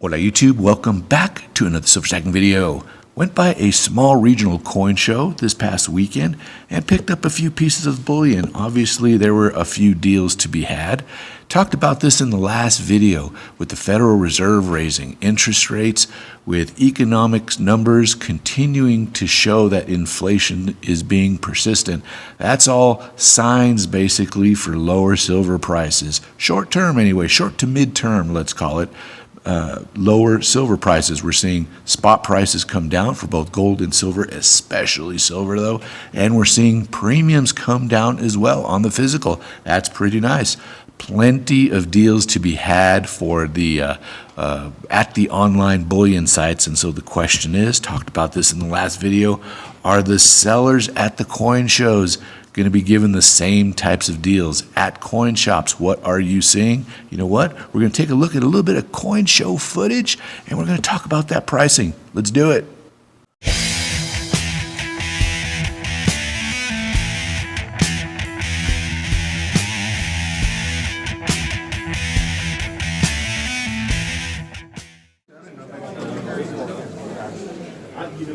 Hola YouTube, welcome back to another silver stacking video. Went by a small regional coin show this past weekend and picked up a few pieces of bullion. Obviously there were a few deals to be had. Talked about this in the last video with the Federal Reserve raising interest rates, with economics numbers continuing to show that inflation is being persistent. That's all signs basically for lower silver prices. Short term anyway, short to mid term let's call it. Lower silver prices. We're seeing spot prices come down for both gold and silver, especially silver though, and we're seeing premiums come down as well on the physical. That's pretty nice. Plenty of deals to be had for the at the online bullion sites, and so the question is, talked about this in the last video, are the sellers at the coin shows going to be given the same types of deals at coin shops? What are you seeing? You know what? We're going to take a look at a little bit of coin show footage, and we're going to talk about that pricing. Let's do it.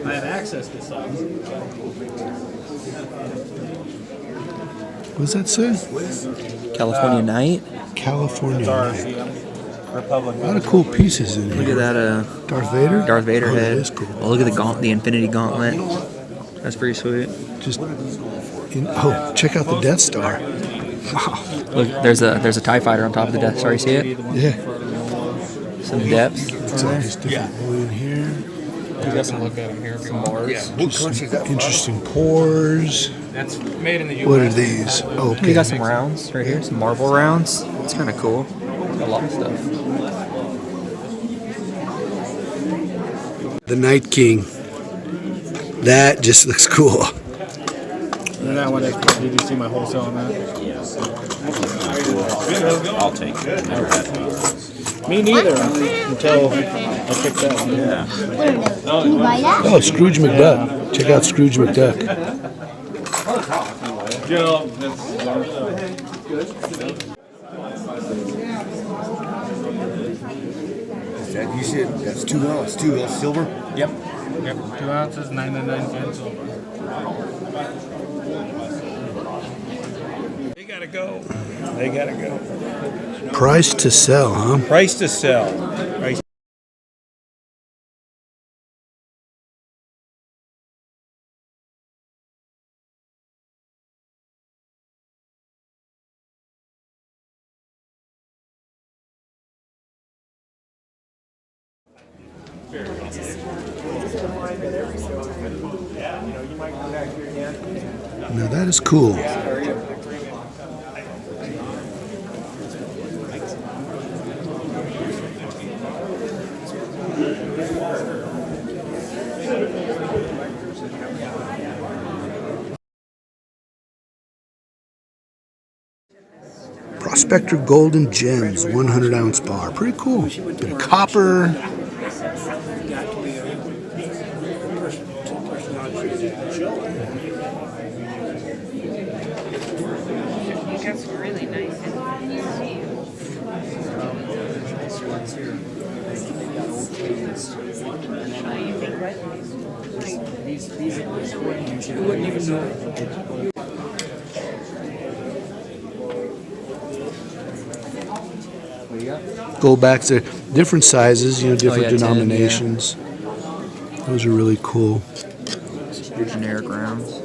I have access to some. What does that say? California Night. California Ours, Night. Republic. A lot of cool pieces in Look here. at that Darth Vader? Darth Vader Oh, head. that is cool. Oh, look at the Infinity Gauntlet. That's pretty sweet. Just oh, check out the Death Star. Look, there's a TIE fighter on top of the Death Star. You see it? Yeah. Some depth. It's all this different bullion here. You guys can look at them here. Some bars. Just interesting pores. That's made in the U.S. What are these? Oh, We okay. got some rounds right here. Some Marvel rounds. It's kind of cool. A lot of stuff. The Night King. That just looks cool. And that one, did you see my wholesale on that? I'll take it. Never had one. Me neither, until I picked that one. Yeah. You buy that? Oh, Scrooge McDuck. Check out Scrooge McDuck. You said that's 2 ounce, 2 ounce silver? Yep. 2 ounces, 99 cents silver. They gotta go. They gotta go. Price to sell, huh? Price to sell. Price. Now that is cool. Prospector Golden Gems, 100 ounce bar. Pretty cool. Bit of copper. That's really nice. Goldbacks, they're different sizes, you know, different yeah, 10, denominations. Those are really cool. Your generic rounds.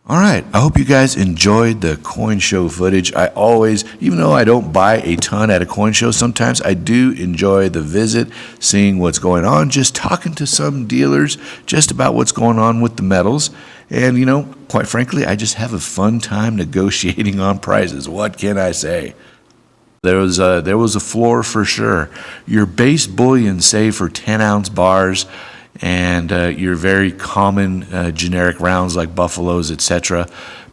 All right, I hope you guys enjoyed the coin show footage. I always, even though I don't buy a ton at a coin show, sometimes I do enjoy the visit, seeing what's going on, just talking to some dealers just about what's going on with the metals. And, you know, quite frankly, I just have a fun time negotiating on prices. What can I say? There was a floor for sure. Your base bullion, say for 10 ounce bars, and your very common generic rounds like buffaloes, etc.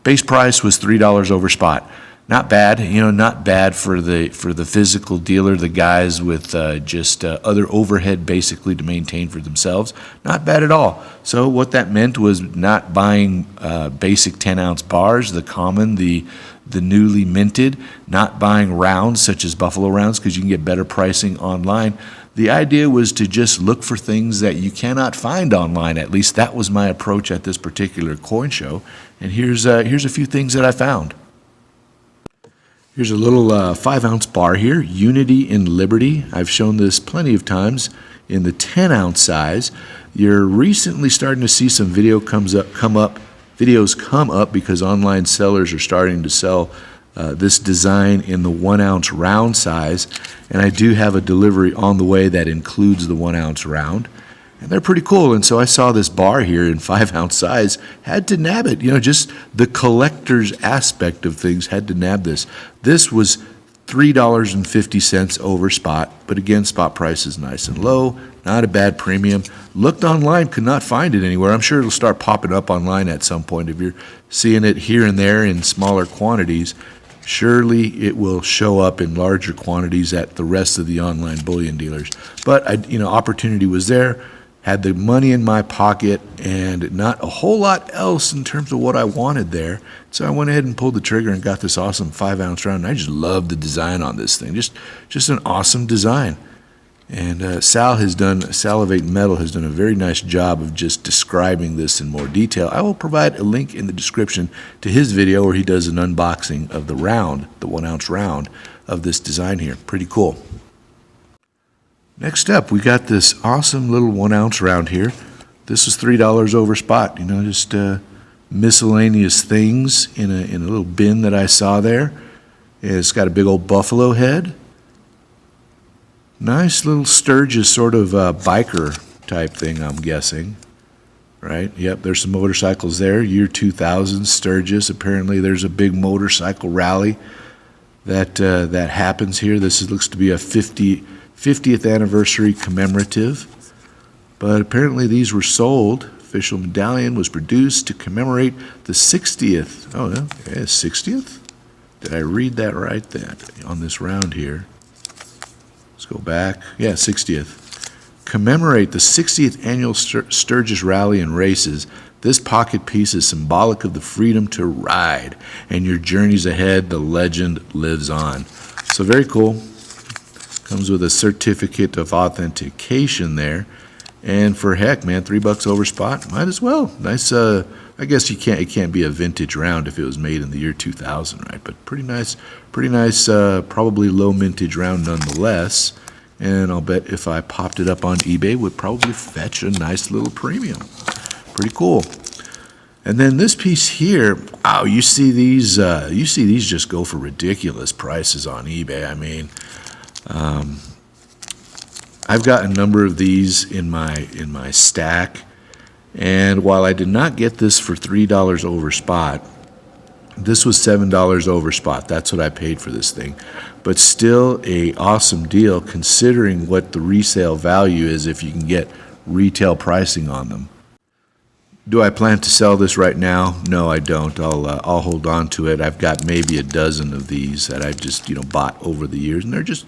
Base price was $3 over spot. not bad, not bad for the physical dealer, the guys with just other overhead basically to maintain for themselves. Not bad at all. So what that meant was not buying basic 10-ounce bars, the common, the newly minted, not buying rounds such as Buffalo rounds because you can get better pricing online. The idea was to just look for things that you cannot find online. At least that was my approach at this particular coin show. And here's a few things that I found. Here's a little 5-ounce bar here, Unity in Liberty. I've shown this plenty of times in the 10-ounce size. You're recently starting to see some videos come up because online sellers are starting to sell this design in the 1-ounce round size. And I do have a delivery on the way that includes the 1-ounce round. And they're pretty cool. And so I saw this bar here in 5-ounce size, had to nab it. Just the collector's aspect of things, had to nab this. This was $3.50 over spot, but again, spot price is nice and low, not a bad premium. Looked online, could not find it anywhere. I'm sure it'll start popping up online at some point. If you're seeing it here and there in smaller quantities, surely it will show up in larger quantities at the rest of the online bullion dealers. But opportunity was there. Had the money in my pocket and not a whole lot else in terms of what I wanted there. So I went ahead and pulled the trigger and got this awesome 5-ounce round. And I just love the design on this thing. Just an awesome design. And Salivate Metal has done a very nice job of just describing this in more detail. I will provide a link in the description to his video where he does an unboxing of the round, the 1-ounce round of this design here. Pretty cool. Next up, we got this awesome little 1-ounce round here. This was $3 over spot, just miscellaneous things in a little bin that I saw there. It's got a big old buffalo head. Nice little Sturgis sort of biker type thing, I'm guessing. Right? Yep, there's some motorcycles there. Year 2000 Sturgis. Apparently there's a big motorcycle rally that happens here. This looks to be a 50th anniversary commemorative, but apparently these were sold. Official medallion was produced to commemorate the 60th. Oh, yeah, 60th? Did I read that right then on this round here? Let's go back. Yeah, 60th. Commemorate the 60th annual Sturgis Rally and Races. This pocket piece is symbolic of the freedom to ride, and your journeys ahead, the legend lives on. So very cool. Comes with a certificate of authentication there. And for heck, man, $3 over spot, might as well. Nice, I guess it can't be a vintage round if it was made in the year 2000, right? But pretty nice, probably low mintage round nonetheless. And I'll bet if I popped it up on eBay, would probably fetch a nice little premium. Pretty cool. And then this piece here, wow, you see these just go for ridiculous prices on eBay. I mean, I've got a number of these in my stack, and while I did not get this for $3 over spot, this was $7 over spot. That's what I paid for this thing, but still a awesome deal considering what the resale value is if you can get retail pricing on them. Do I plan to sell this right now? No, I don't. I'll hold on to it. I've got maybe a dozen of these that I've just bought over the years, and they're just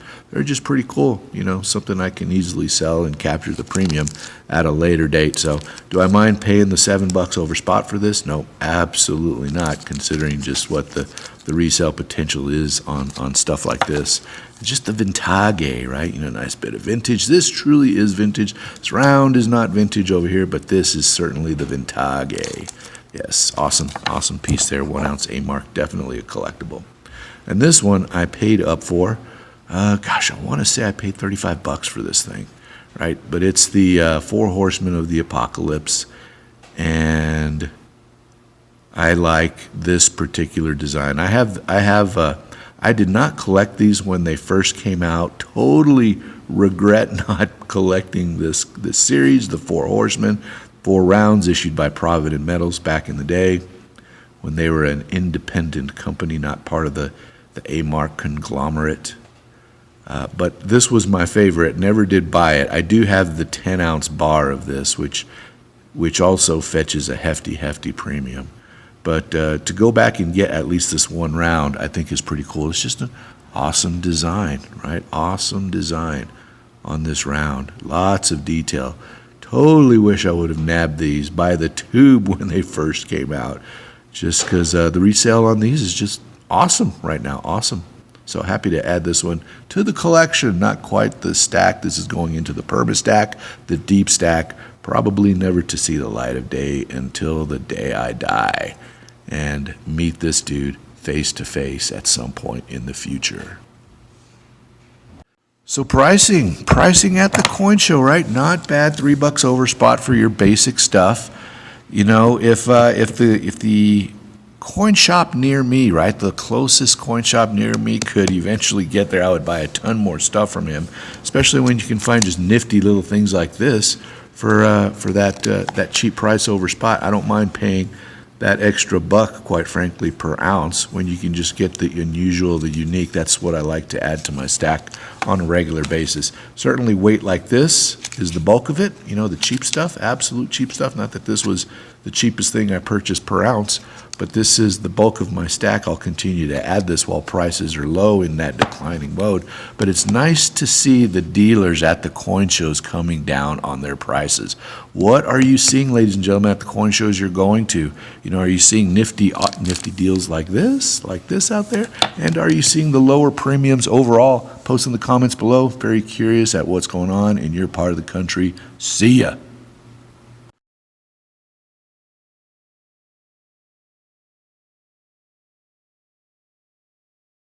pretty cool. Something I can easily sell and capture the premium at a later date. So, do I mind paying the $7 over spot for this? No, absolutely not. Considering just what the resale potential is on stuff like this. Just the vintage, right? Nice bit of vintage. This truly is vintage. This round is not vintage over here, but this is certainly the vintage. Yes, awesome piece there. 1-ounce A-mark, definitely a collectible. And this one I paid up for. Gosh, I want to say I paid $35 for this thing, right? But it's the 4 Horsemen of the Apocalypse, and I like this particular design. I did not collect these when they first came out. Totally regret not collecting this series, the 4 Horsemen, 4 rounds issued by Provident Metals back in the day when they were an independent company, not part of the A-mark conglomerate. But this was my favorite. Never did buy it. I do have the 10-ounce bar of this, which also fetches a hefty premium. But to go back and get at least this one round, I think is pretty cool. It's just an awesome design, right? Awesome design on this round. Lots of detail. Totally wish I would have nabbed these by the tube when they first came out, just because the resale on these is just awesome right now. Awesome. So happy to add this one to the collection. Not quite the stack. This is going into the perma stack, the deep stack, probably never to see the light of day until the day I die and meet this dude face to face at some point in the future. So pricing at the coin show, right? Not bad. $3 over spot for your basic stuff. You know, if the coin shop near me, right, the closest coin shop near me could eventually get there, I would buy a ton more stuff from him. Especially when you can find just nifty little things like this for that cheap price over spot. I don't mind paying that extra buck, quite frankly, per ounce when you can just get the unusual, the unique. That's what I like to add to my stack on a regular basis. Certainly weight like this is the bulk of it, you know, the cheap stuff, absolute cheap stuff. Not that this was the cheapest thing I purchased per ounce, but this is the bulk of my stack. I'll continue to add this while prices are low in that declining mode. But it's nice to see the dealers at the coin shows coming down on their prices. What are you seeing, ladies and gentlemen, at the coin shows you're going to? You know, are you seeing nifty deals like this out there? And are you seeing the lower premiums overall? Post in the comments below. Very curious at what's going on in your part of the country. See ya.